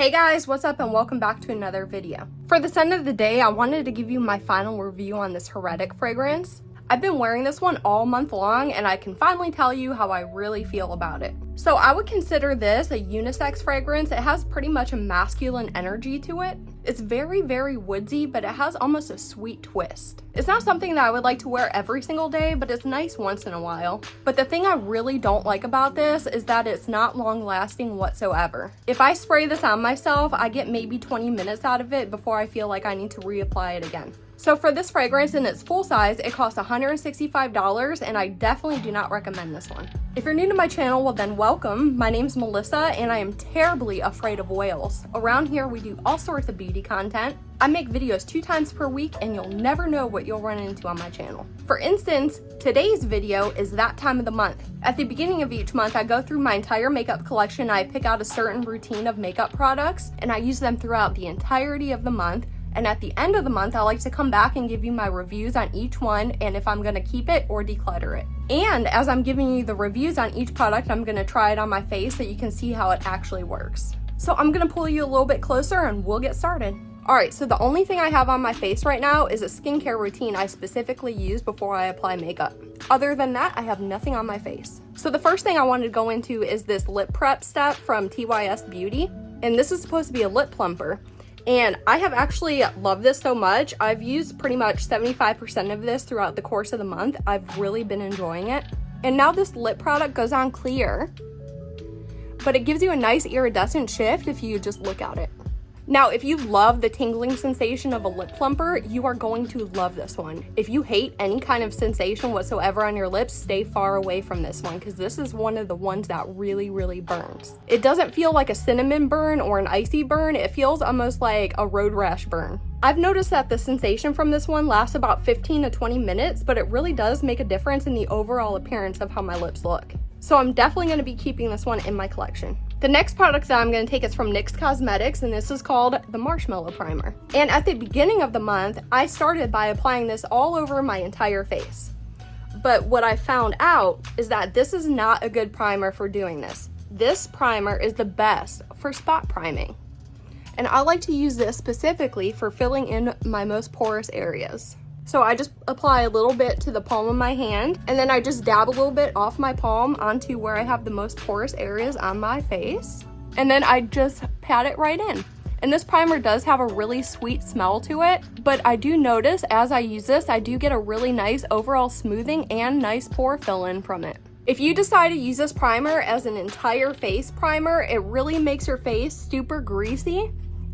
Hey guys, what's up and welcome back to another video. For the scent of the day, I wanted to give you my final review on this Heretic fragrance. I've been wearing this one all month long and I can finally tell you how I really feel about it. So I would consider this a unisex fragrance. It has pretty much a masculine energy to it. It's very woodsy, but it has almost a sweet twist. It's not something that I would like to wear every single day, but it's nice once in a while. But the thing I really don't like about this is that it's not long lasting whatsoever. If I spray this on myself, I get maybe 20 minutes out of it before I feel like I need to reapply it again. So for this fragrance in its full size, it costs $165 and I definitely do not recommend this one. If you're new to my channel, well then welcome. My name's Melissa and I am terribly afraid of whales. Around here we do all sorts of beauty content. I make videos 2 times per week and you'll never know what you'll run into on my channel. For instance, today's video is that time of the month. At the beginning of each month, I go through my entire makeup collection. I pick out a certain routine of makeup products and I use them throughout the entirety of the month. And at the end of the month, I like to come back and give you my reviews on each one and if I'm gonna keep it or declutter it. And as I'm giving you the reviews on each product, I'm gonna try it on my face so you can see how it actually works. So I'm gonna pull you a little bit closer and we'll get started. All right, so the only thing I have on my face right now is a skincare routine I specifically use before I apply makeup. Other than that, I have nothing on my face. So the first thing I wanted to go into is this lip prep step from TYS Beauty. And this is supposed to be a lip plumper. And I have actually loved this so much. I've used pretty much 75% of this throughout the course of the month. I've really been enjoying it. And now this lip product goes on clear, but it gives you a nice iridescent shift if you just look at it. Now, if you love the tingling sensation of a lip plumper, you are going to love this one. If you hate any kind of sensation whatsoever on your lips, stay far away from this one because this is one of the ones that really burns. It doesn't feel like a cinnamon burn or an icy burn. It feels almost like a road rash burn. I've noticed that the sensation from this one lasts about 15 to 20 minutes, but it really does make a difference in the overall appearance of how my lips look. So I'm definitely going to be keeping this one in my collection. The next product that I'm going to take is from NYX Cosmetics, and this is called the Marshmallow Primer. And at the beginning of the month, I started by applying this all over my entire face. But what I found out is that this is not a good primer for doing this. This primer is the best for spot priming. And I like to use this specifically for filling in my most porous areas. So I just apply a little bit to the palm of my hand and then I just dab a little bit off my palm onto where I have the most porous areas on my face. And then I just pat it right in. And this primer does have a really sweet smell to it, but I do notice as I use this, I do get a really nice overall smoothing and nice pore fill-in from it. If you decide to use this primer as an entire face primer, it really makes your face super greasy.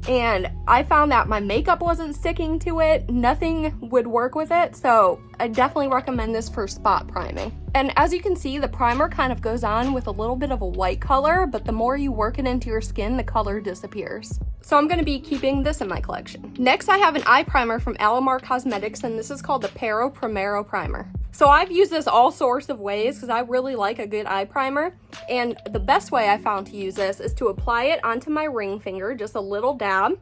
And I found that my makeup wasn't sticking to it, nothing would work with it, so I definitely recommend this for spot priming. And as you can see, the primer kind of goes on with a little bit of a white color, but the more you work it into your skin, the color disappears. So I'm going to be keeping this in my collection. Next, I have an eye primer from Alamar Cosmetics, and this is called the Pero Primero Primer. So I've used this all sorts of ways because I really like a good eye primer. And the best way I found to use this is to apply it onto my ring finger, just a little dab,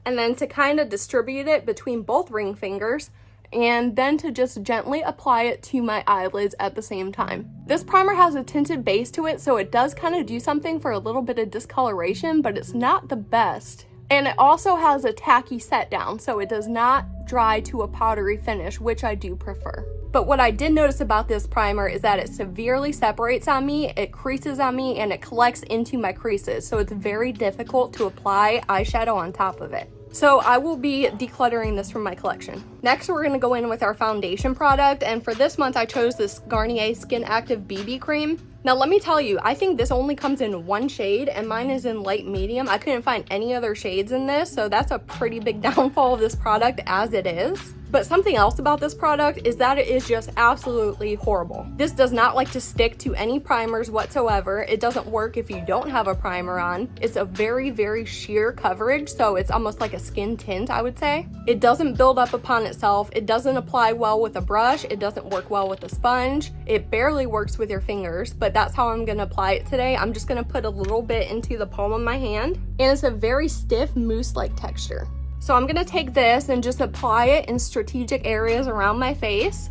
and then to kind of distribute it between both ring fingers, and then to just gently apply it to my eyelids at the same time. This primer has a tinted base to it, so it does kind of do something for a little bit of discoloration, but it's not the best. And it also has a tacky set down, so it does not dry to a powdery finish, which I do prefer. But what I did notice about this primer is that it severely separates on me, it creases on me, and it collects into my creases, so it's very difficult to apply eyeshadow on top of it. So I will be decluttering this from my collection. Next, we're going to go in with our foundation product, and for this month I chose this Garnier Skin Active BB Cream. Now let me tell you, I think this only comes in one shade and mine is in light medium. I couldn't find any other shades in this, so that's a pretty big downfall of this product as it is. But something else about this product is that it is just absolutely horrible. This does not like to stick to any primers whatsoever. It doesn't work if you don't have a primer on. It's a very sheer coverage, so it's almost like a skin tint, I would say. It doesn't build up upon itself. It doesn't apply well with a brush. It doesn't work well with a sponge. It barely works with your fingers, but that's how I'm gonna apply it today. I'm just gonna put a little bit into the palm of my hand, and it's a very stiff mousse-like texture. So I'm gonna take this and just apply it in strategic areas around my face.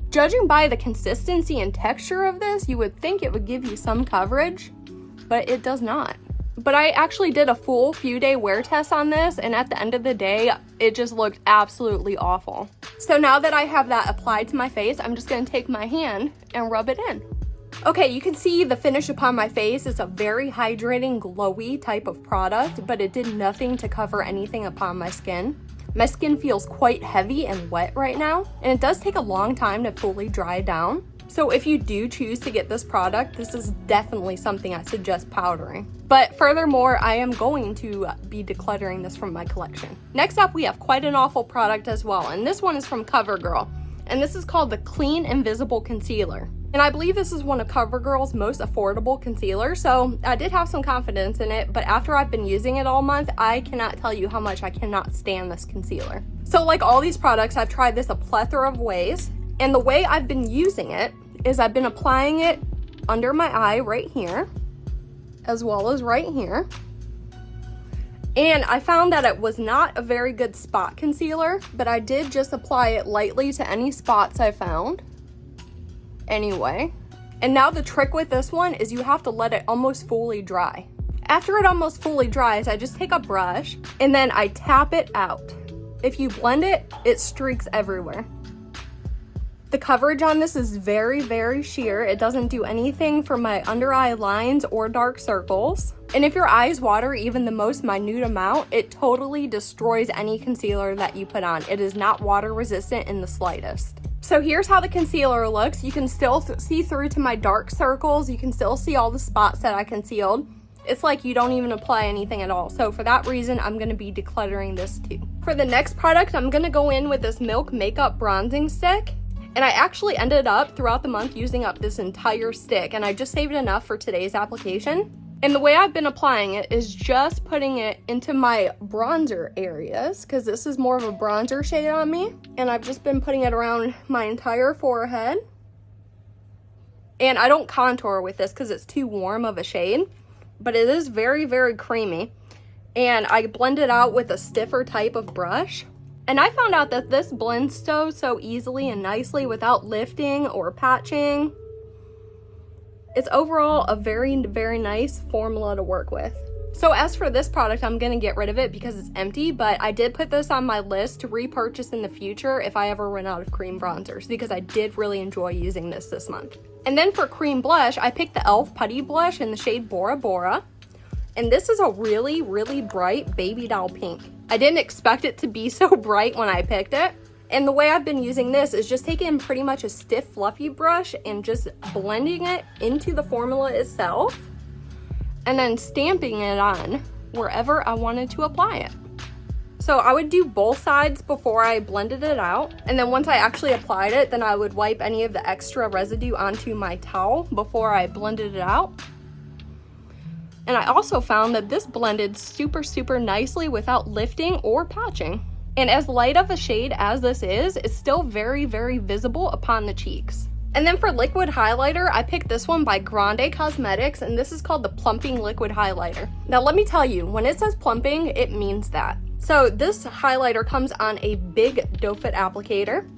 Judging by the consistency and texture of this, you would think it would give you some coverage, but it does not. But I actually did a full few day wear test on this, and at the end of the day, it just looked absolutely awful. So now that I have that applied to my face, I'm just gonna take my hand and rub it in. Okay, you can see the finish upon my face. It's a very hydrating, glowy type of product, but it did nothing to cover anything upon my skin. My skin feels quite heavy and wet right now, and it does take a long time to fully dry down. So if you do choose to get this product, this is definitely something I suggest powdering. But furthermore, I am going to be decluttering this from my collection. Next up, we have quite an awful product as well, and this one is from CoverGirl, and this is called the Clean Invisible Concealer. And I believe this is one of CoverGirl's most affordable concealers, so I did have some confidence in it, but after I've been using it all month, I cannot tell you how much I cannot stand this concealer. So like all these products, I've tried this a plethora of ways, and the way I've been using it is I've been applying it under my eye right here, as well as right here. And I found that it was not a very good spot concealer, but I did just apply it lightly to any spots I found. Anyway, and now the trick with this one is you have to let it almost fully dry. After it almost fully dries, I just take a brush and then I tap it out. If you blend it, it streaks everywhere. The coverage on this is very, very sheer. It doesn't do anything for my under eye lines or dark circles. And if your eyes water even the most minute amount, it totally destroys any concealer that you put on. It is not water resistant in the slightest. So here's how the concealer looks. You can still see through to my dark circles. You can still see all the spots that I concealed. It's like you don't even apply anything at all. So for that reason, I'm gonna be decluttering this too. For the next product, I'm gonna go in with this Milk Makeup Bronzing Stick. And I actually ended up throughout the month using up this entire stick, and I just saved enough for today's application. And the way I've been applying it is just putting it into my bronzer areas, because this is more of a bronzer shade on me. And I've just been putting it around my entire forehead. And I don't contour with this because it's too warm of a shade, but it is very, very creamy. And I blend it out with a stiffer type of brush. And I found out that this blends so easily and nicely without lifting or patching. It's overall a very, very nice formula to work with. So as for this product, I'm gonna get rid of it because it's empty, but I did put this on my list to repurchase in the future if I ever run out of cream bronzers, because I did really enjoy using this month. And then for cream blush, I picked the e.l.f. Putty Blush in the shade Bora Bora. And this is a really, really bright baby doll pink. I didn't expect it to be so bright when I picked it. And the way I've been using this is just taking pretty much a stiff, fluffy brush and just blending it into the formula itself, and then stamping it on wherever I wanted to apply it. So I would do both sides before I blended it out. And then once I actually applied it, then I would wipe any of the extra residue onto my towel before I blended it out. And I also found that this blended super nicely without lifting or patching. And as light of a shade as this is, it's still very, very visible upon the cheeks. And then for liquid highlighter, I picked this one by Grande Cosmetics, and this is called the Plumping Liquid Highlighter. Now let me tell you, when it says plumping, it means that. So this highlighter comes on a big doe foot applicator.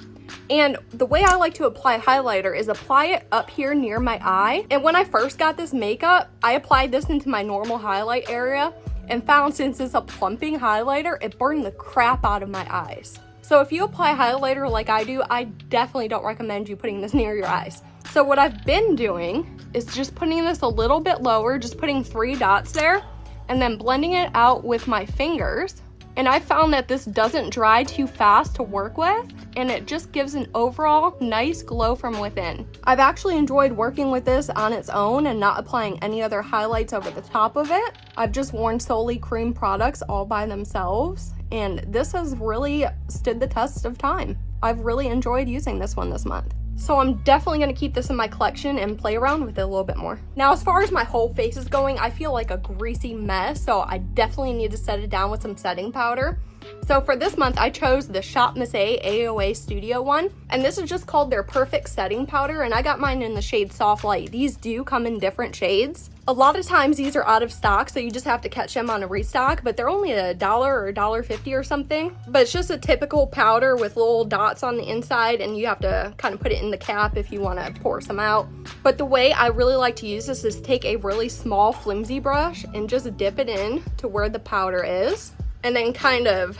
And the way I like to apply highlighter is apply it up here near my eye. And when I first got this makeup, I applied this into my normal highlight area and found since it's a plumping highlighter, it burned the crap out of my eyes. So if you apply highlighter like I do, I definitely don't recommend you putting this near your eyes. So what I've been doing is just putting this a little bit lower, just putting 3 dots there, and then blending it out with my fingers. And I found that this doesn't dry too fast to work with, and it just gives an overall nice glow from within. I've actually enjoyed working with this on its own and not applying any other highlights over the top of it. I've just worn solely cream products all by themselves, and this has really stood the test of time. I've really enjoyed using this one this month. So I'm definitely going to keep this in my collection and play around with it a little bit more. Now, as far as my whole face is going, I feel like a greasy mess, so I definitely need to set it down with some setting powder. So for this month, I chose the Shop Miss A AOA Studio one, and this is just called their Perfect Setting Powder, and I got mine in the shade Soft Light. These do come in different shades. A lot of times these are out of stock, so you just have to catch them on a restock, but they're only $1 or $1.50 or something. But it's just a typical powder with little dots on the inside, and you have to kind of put it in the cap if you want to pour some out. But the way I really like to use this is take a really small flimsy brush and just dip it in to where the powder is, and then kind of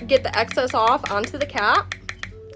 get the excess off onto the cap.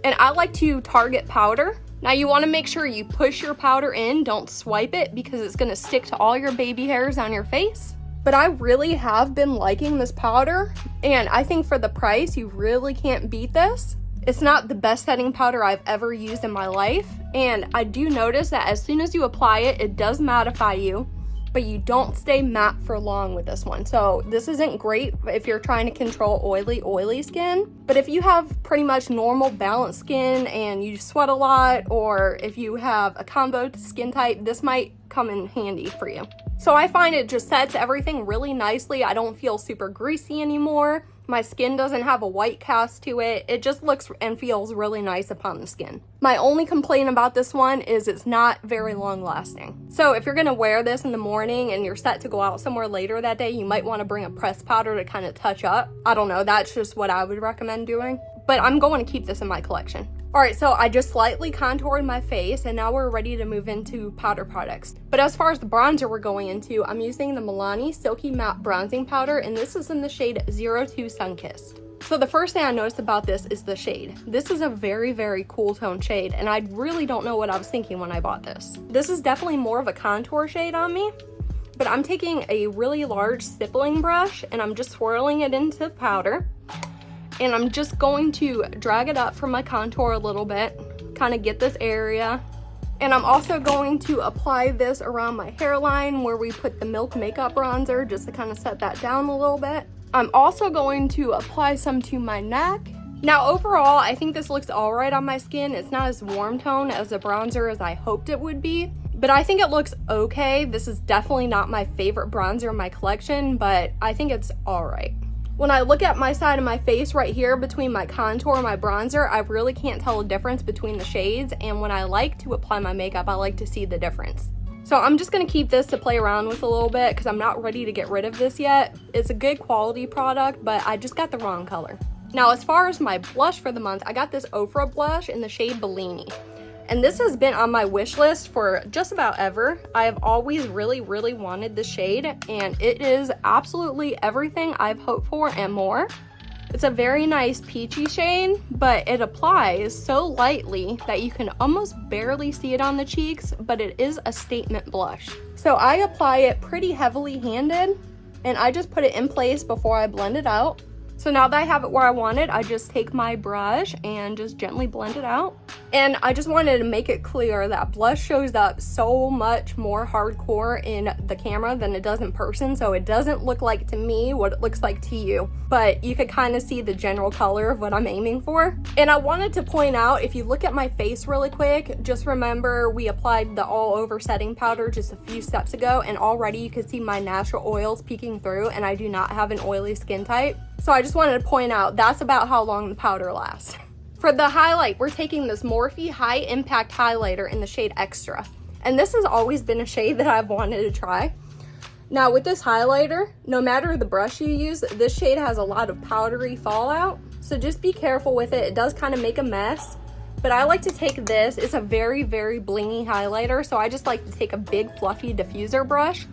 And I like to target powder. Now you want to make sure you push your powder in, don't swipe it, because it's going to stick to all your baby hairs on your face. But I really have been liking this powder, and I think for the price, you really can't beat this. It's not the best setting powder I've ever used in my life, and I do notice that as soon as you apply it, it does mattify you, but you don't stay matte for long with this one. So this isn't great if you're trying to control oily skin, but if you have pretty much normal balanced skin and you sweat a lot, or if you have a combo skin type, this might come in handy for you. So I find it just sets everything really nicely. I don't feel super greasy anymore. My skin doesn't have a white cast to it. It just looks and feels really nice upon the skin. My only complaint about this one is it's not very long lasting. So if you're gonna wear this in the morning and you're set to go out somewhere later that day, you might wanna bring a pressed powder to kind of touch up. I don't know, that's just what I would recommend doing. But I'm going to keep this in my collection. All right, so I just slightly contoured my face, and now we're ready to move into powder products. But as far as the bronzer we're going into, I'm using the Milani Silky Matte Bronzing Powder, and this is in the shade 02 Sunkissed. So the first thing I noticed about this is the shade. This is a very cool tone shade, and I really don't know what I was thinking when I bought this. This is definitely more of a contour shade on me, but I'm taking a really large stippling brush, and I'm just swirling it into powder. And I'm just going to drag it up from my contour a little bit, kind of get this area. And I'm also going to apply this around my hairline where we put the Milk Makeup Bronzer, just to kind of set that down a little bit. I'm also going to apply some to my neck. Now overall, I think this looks all right on my skin. It's not as warm tone as a bronzer as I hoped it would be, but I think it looks okay. This is definitely not my favorite bronzer in my collection, but I think it's all right. When I look at my side of my face right here between my contour and my bronzer, I really can't tell a difference between the shades, and when I like to apply my makeup, I like to see the difference. So I'm just going to keep this to play around with a little bit because I'm not ready to get rid of this yet. It's a good quality product, but I just got the wrong color. Now as far as my blush for the month, I got this Ofra blush in the shade Bellini. And this has been on my wish list for just about ever. I have always really wanted this shade, and it is absolutely everything I've hoped for and more. It's a very nice peachy shade, but it applies so lightly that you can almost barely see it on the cheeks, but it is a statement blush. So I apply it pretty heavily handed, and I just put it in place before I blend it out. So now that I have it where I want it, I just take my brush and just gently blend it out. And I just wanted to make it clear that blush shows up so much more hardcore in the camera than it does in person, so it doesn't look like to me what it looks like to you, but you could kind of see the general color of what I'm aiming for. And I wanted to point out, if you look at my face really quick, just remember we applied the all over setting powder just a few steps ago, and already you can see my natural oils peeking through, and I do not have an oily skin type. So I just wanted to point out that's about how long the powder lasts. For the highlight, we're taking this Morphe High Impact Highlighter in the shade Extra. And this has always been a shade that I've wanted to try. Now with this highlighter, no matter the brush you use, this shade has a lot of powdery fallout. So just be careful with it. It does kind of make a mess. But I like to take this, it's a very blingy highlighter, so I just like to take a big fluffy diffuser brush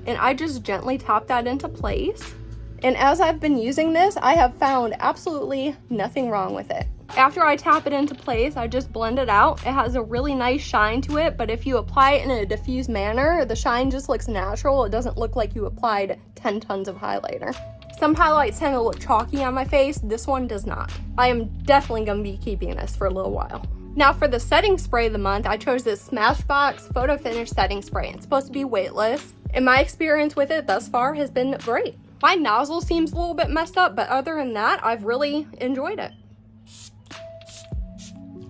and I just gently tap that into place. And as I've been using this, I have found absolutely nothing wrong with it. After I tap it into place, I just blend it out. It has a really nice shine to it, but if you apply it in a diffused manner, the shine just looks natural. It doesn't look like you applied 10 tons of highlighter. Some highlights tend to look chalky on my face. This one does not. I am definitely going to be keeping this for a little while. Now for the setting spray of the month, I chose this Smashbox Photo Finish Setting Spray. It's supposed to be weightless, and my experience with it thus far has been great. My nozzle seems a little bit messed up, but other than that, I've really enjoyed it.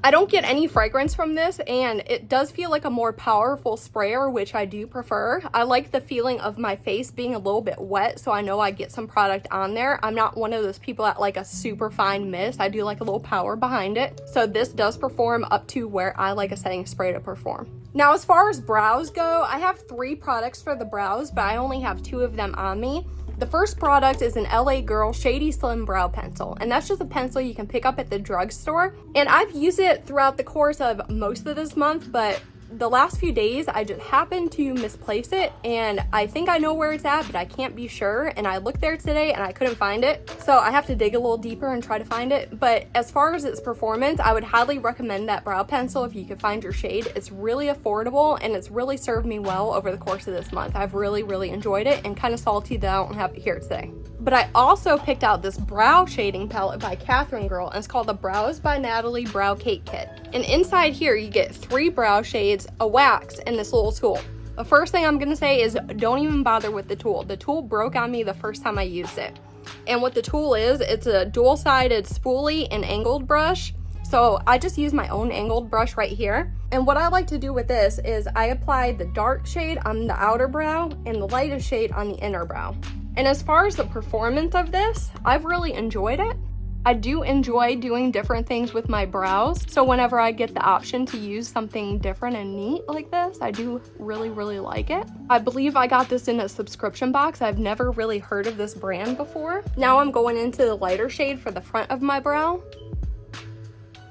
I don't get any fragrance from this, and it does feel like a more powerful sprayer, which I do prefer. I like the feeling of my face being a little bit wet, so I know I get some product on there. I'm not one of those people that like a super fine mist. I do like a little power behind it. So this does perform up to where I like a setting spray to perform. Now, as far as brows go, I have 3 products for the brows, but I only have 2 of them on me. The first product is an LA Girl Shady Slim Brow Pencil, and that's just a pencil you can pick up at the drugstore. And I've used it throughout the course of most of this month, but the last few days I just happened to misplace it, and I think I know where it's at, but I can't be sure. And I looked there today and I couldn't find it, so I have to dig a little deeper and try to find it. But as far as its performance, I would highly recommend that brow pencil if you could find your shade. It's really affordable, and it's really served me well over the course of this month. I've really enjoyed it, and kind of salty that I don't have it here today. But I also picked out this brow shading palette by Catherine Girl, and it's called the Brows by Natalie Brow Cake Kit. And inside here you get 3 brow shades, a wax, and this little tool. The first thing I'm gonna say is don't even bother with the tool. The tool broke on me the first time I used it. And what the tool is, it's a dual-sided spoolie and angled brush. So I just use my own angled brush right here. And what I like to do with this is I apply the dark shade on the outer brow and the lightest shade on the inner brow. And as far as the performance of this, I've really enjoyed it. I do enjoy doing different things with my brows, so whenever I get the option to use something different and neat like this, I do really like it. I believe I got this in a subscription box. I've never really heard of this brand before. Now I'm going into the lighter shade for the front of my brow.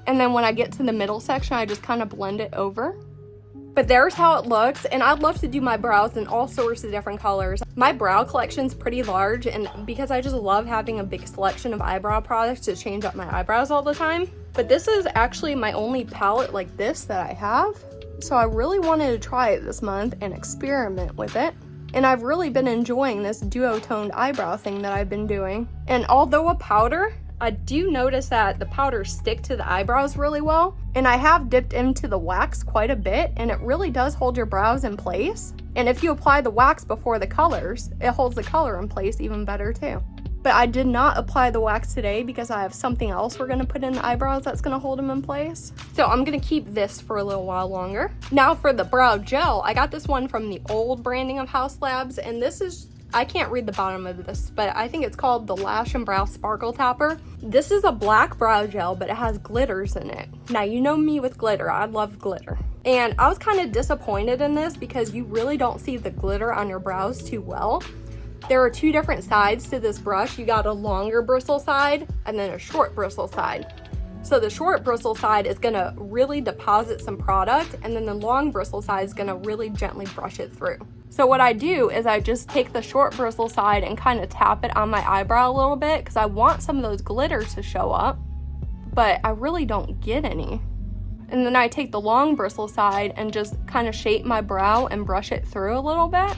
And then when I get to the middle section, I just kind of blend it over. But there's how it looks, and I'd love to do my brows in all sorts of different colors. My brow collection's pretty large, and because I just love having a big selection of eyebrow products to change up my eyebrows all the time. But this is actually my only palette like this that I have, so I really wanted to try it this month and experiment with it. And I've really been enjoying this duo-toned eyebrow thing that I've been doing. And although a powder, I do notice that the powders stick to the eyebrows really well, and I have dipped into the wax quite a bit, and it really does hold your brows in place. And if you apply the wax before the colors, it holds the color in place even better too. But I did not apply the wax today because I have something else we're gonna put in the eyebrows that's gonna hold them in place. So I'm gonna keep this for a little while longer. Now for the brow gel, I got this one from the old branding of House Labs, and this is, I can't read the bottom of this, but I think it's called the Lash and Brow Sparkle Topper. This is a black brow gel, but it has glitters in it. Now, you know me with glitter. I love glitter. And I was kind of disappointed in this because you really don't see the glitter on your brows too well. There are 2 different sides to this brush. You got a longer bristle side and then a short bristle side. So the short bristle side is gonna really deposit some product, and then the long bristle side is gonna really gently brush it through. So what I do is I just take the short bristle side and kind of tap it on my eyebrow a little bit because I want some of those glitters to show up, but I really don't get any. And then I take the long bristle side and just kind of shape my brow and brush it through a little bit.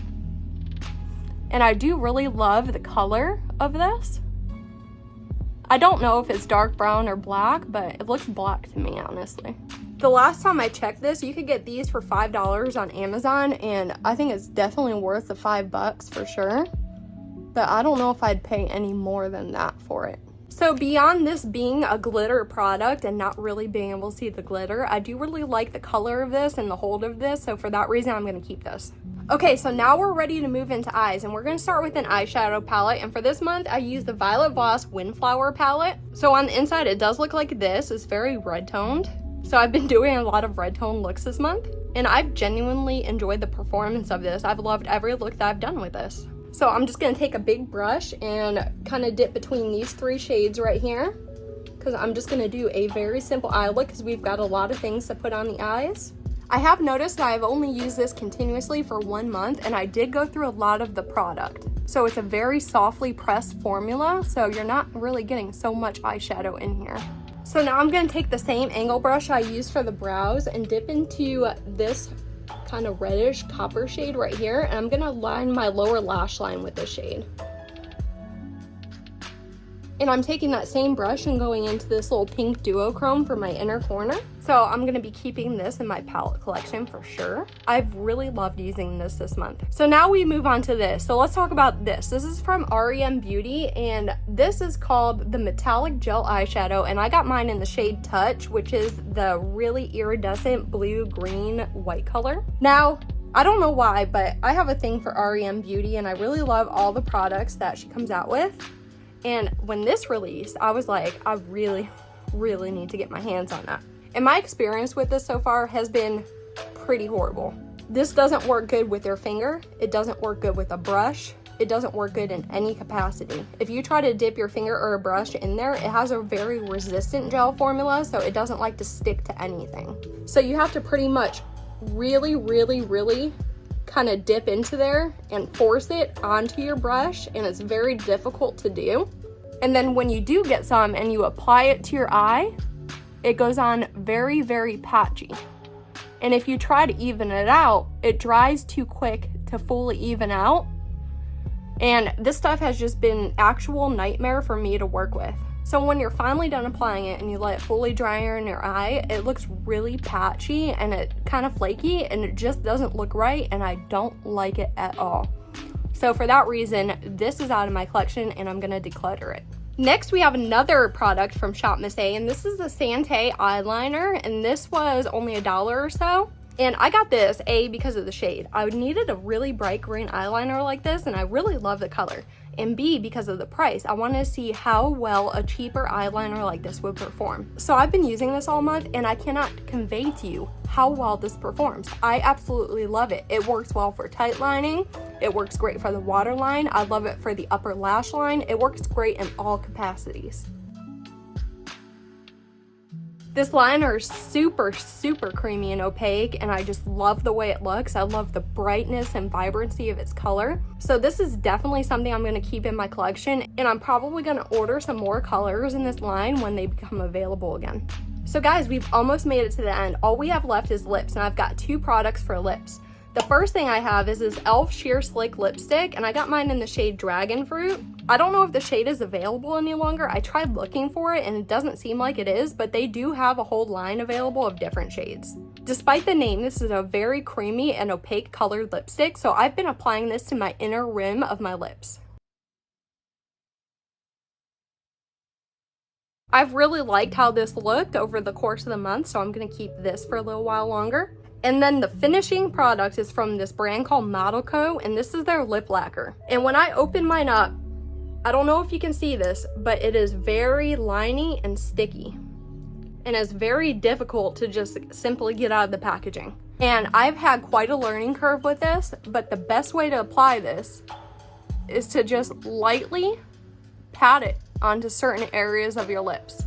And I do really love the color of this. I don't know if it's dark brown or black, but it looks black to me, honestly. The last time I checked this, you could get these for $5 on Amazon, and I think it's definitely worth the $5 for sure. But I don't know if I'd pay any more than that for it. So beyond this being a glitter product and not really being able to see the glitter, I do really like the color of this and the hold of this, so for that reason I'm going to keep this. Okay, so now we're ready to move into eyes, and we're going to start with an eyeshadow palette. And for this month, I used the Violet Voss Windflower palette. So on the inside, it does look like this. It's very red toned. So I've been doing a lot of red tone looks this month, and I've genuinely enjoyed the performance of this. I've loved every look that I've done with this. So I'm just going to take a big brush and kind of dip between these 3 shades right here, because I'm just going to do a very simple eye look because we've got a lot of things to put on the eyes. I have noticed that I've only used this continuously for 1 month, and I did go through a lot of the product. So it's a very softly pressed formula, so you're not really getting so much eyeshadow in here. So now I'm going to take the same angle brush I used for the brows and dip into this kind of reddish copper shade right here, and I'm going to line my lower lash line with this shade. And I'm taking that same brush and going into this little pink duochrome for my inner corner. So I'm gonna be keeping this in my palette collection for sure. I've really loved using this month. So now we move on to this. So let's talk about this. This is from REM Beauty, and this is called the Metallic Gel Eyeshadow, and I got mine in the shade Touch, which is the really iridescent blue-green white color. Now, I don't know why, but I have a thing for REM Beauty, and I really love all the products that she comes out with. And when this released, I was like, I really need to get my hands on that. And my experience with this so far has been pretty horrible. This doesn't work good with your finger. It doesn't work good with a brush. It doesn't work good in any capacity. If you try to dip your finger or a brush in there, it has a very resistant gel formula, so it doesn't like to stick to anything. So you have to pretty much really kind of dip into there and force it onto your brush, and it's very difficult to do. And then when you do get some and you apply it to your eye, it goes on very patchy. And if you try to even it out, it dries too quick to fully even out. And this stuff has just been actual nightmare for me to work with. So when you're finally done applying it and you let it fully dry in your eye, it looks really patchy and it kind of flaky, and it just doesn't look right, and I don't like it at all. So for that reason, this is out of my collection and I'm gonna declutter it. Next, we have another product from Shop Miss A, and this is the Sante eyeliner, and this was only $1 or so. And I got this, A, because of the shade. I needed a really bright green eyeliner like this, and I really love the color. And B, because of the price. I wanted to see how well a cheaper eyeliner like this would perform. So I've been using this all month, and I cannot convey to you how well this performs. I absolutely love it. It works well for tight lining. It works great for the waterline. I love it for the upper lash line. It works great in all capacities. This liner is super creamy and opaque, and I just love the way it looks. I love the brightness and vibrancy of its color. So this is definitely something I'm gonna keep in my collection, and I'm probably gonna order some more colors in this line when they become available again. So guys, we've almost made it to the end. All we have left is lips, and I've got 2 products for lips. The first thing I have is this e.l.f. Sheer Slick Lipstick, and I got mine in the shade Dragon Fruit. I don't know if the shade is available any longer. I tried looking for it and it doesn't seem like it is, but they do have a whole line available of different shades. Despite the name, this is a very creamy and opaque colored lipstick, so I've been applying this to my inner rim of my lips. I've really liked how this looked over the course of the month, so I'm gonna keep this for a little while longer. And then the finishing product is from this brand called Model Co, and this is their lip lacquer. And when I open mine up, I don't know if you can see this, but it is very liney and sticky. And it's very difficult to just simply get out of the packaging. And I've had quite a learning curve with this, but the best way to apply this is to just lightly pat it onto certain areas of your lips.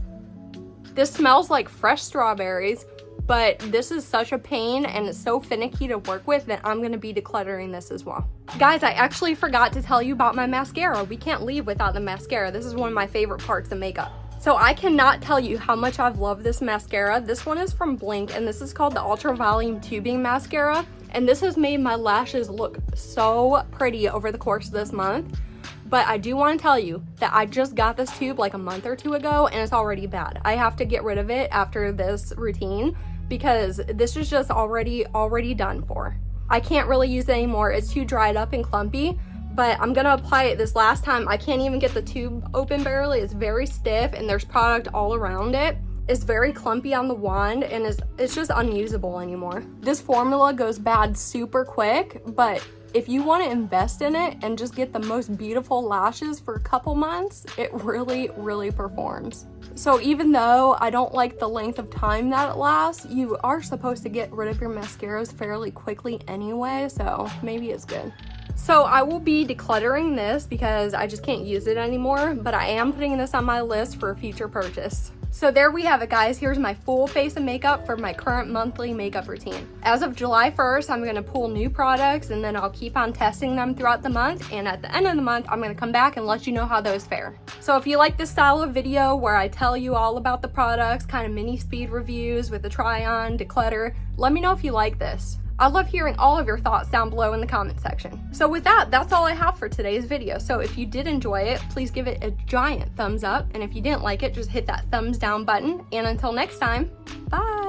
This smells like fresh strawberries, but this is such a pain and it's so finicky to work with that I'm gonna be decluttering this as well. Guys, I actually forgot to tell you about my mascara. We can't leave without the mascara. This is one of my favorite parts of makeup. So I cannot tell you how much I've loved this mascara. This one is from Blink, and this is called the Ultra Volume Tubing Mascara. And this has made my lashes look so pretty over the course of this month. But I do want to tell you that I just got this tube like a month or 2 ago, and it's already bad. I have to get rid of it after this routine, because this is just already done for. I can't really use it anymore. It's too dried up and clumpy, but I'm gonna apply it this last time. I can't even get the tube open barely. It's very stiff and there's product all around it. It's very clumpy on the wand and it's just unusable anymore. This formula goes bad super quick, but if you want to invest in it and just get the most beautiful lashes for a couple months, it really performs. So even though I don't like the length of time that it lasts, you are supposed to get rid of your mascaras fairly quickly anyway, so maybe it's good. So I will be decluttering this because I just can't use it anymore, but I am putting this on my list for a future purchase. So there we have it, guys. Here's my full face of makeup for my current monthly makeup routine. As of July 1st, I'm gonna pull new products and then I'll keep on testing them throughout the month. And at the end of the month, I'm gonna come back and let you know how those fare. So if you like this style of video where I tell you all about the products, kind of mini speed reviews with a try on, declutter, let me know if you like this. I love hearing all of your thoughts down below in the comment section. So with that, that's all I have for today's video. So if you did enjoy it, please give it a giant thumbs up. And if you didn't like it, just hit that thumbs down button. And until next time, bye.